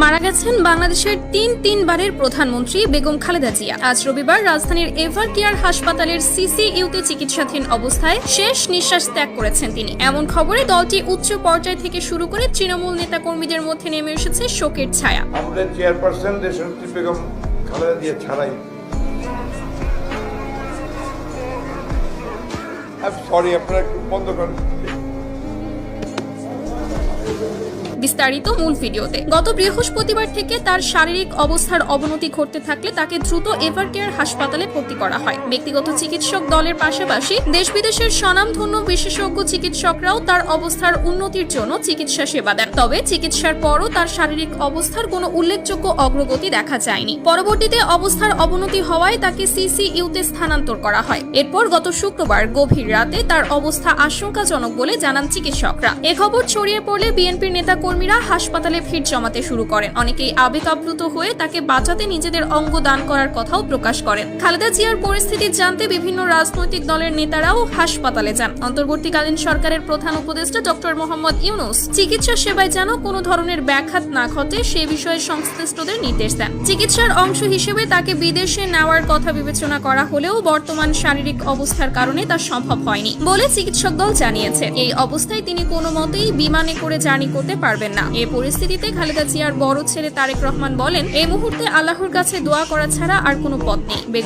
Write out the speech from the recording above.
মারা গেছেন বাংলাদেশের তিনবারের প্রধানমন্ত্রী বেগম খালেদা জিয়া। আজ রবিবার রাজধানীর এভার কেয়ার হাসপাতালের সিসিইউতে চিকিৎসাধীন অবস্থায় শেষ নিঃশ্বাস ত্যাগ করেছেন তিনি। এমন খবরে দলটি উচ্চ পর্যায় থেকে শুরু করে তৃণমূল নেতা কর্মীদের মধ্যে নেমে এসেছে শোকের ছায়া। আমাদের চেয়ারপারসন দেশনেত্রী বেগম খালেদা জিয়া ছাড়াই সরি আপনারা একটু বন্ধ করেন। বিস্তারিত মূল ভিডিওতে। গত বৃহস্পতিবার থেকে তার শারীরিক অবস্থার অবনতি ঘটতে থাকলে তাকে দ্রুত এভার কেয়ার হাসপাতালে ভর্তি করা হয়। ব্যক্তিগত চিকিৎসক দলের পাশাপাশি দেশ বিদেশের স্বনামধন্য বিশেষজ্ঞ চিকিৎসকরাও তার অবস্থার উন্নতির জন্য চিকিৎসা সেবা দেন। তবে চিকিৎসার পরও তার শারীরিক অবস্থার কোনো উল্লেখযোগ্য অগ্রগতি দেখা যায়নি। পরবর্তীতে অবস্থার অবনতি হওয়ায় তাকে সিসিইউতে স্থানান্তর করা হয়। এরপর গত শুক্রবার গভীর রাতে তার অবস্থা আশঙ্কাজনক বলে জানান চিকিৎসকরা। এ খবর ছড়িয়ে পড়লে বিএনপির নেতা কর্মীরা হাসপাতালে ভিড় জমাতে শুরু করেন। অনেকেই আবেগ আপ্লুত হয়ে তাকে বাঁচাতে নিজেদের অঙ্গ দান করার কথাও প্রকাশ করেন। খালেদা জিয়ার পরিস্থিতি জানতে বিভিন্ন রাজনৈতিক দলের নেতারাও হাসপাতালে যান। অন্তর্বর্তীকালীন সরকারের প্রধান উপদেষ্টা ডক্টর মোহাম্মদ ইউনূস চিকিৎসা সেবায় যেন কোনো ধরনের ব্যাঘাত না ঘটে সে বিষয়ে সংশ্লিষ্টদের নির্দেশ দেন। চিকিৎসার অংশ হিসেবে তাকে বিদেশে নেওয়ার কথা বিবেচনা করা হলেও বর্তমান শারীরিক অবস্থার কারণে তা সম্ভব হয়নি বলে চিকিৎসক দল জানিয়েছে। এই অবস্থায় তিনি কোনো মতেই বিমানে করে জার্নি করতে পারবেন না। এই পরিস্থিতিতে খালেদা জিয়ার বড় ছেলে তারেক রহমান বলেন, এই মুহূর্তে আল্লাহর কাছে দোয়া করা ছাড়া আর কোনো পথ নেই। বেগম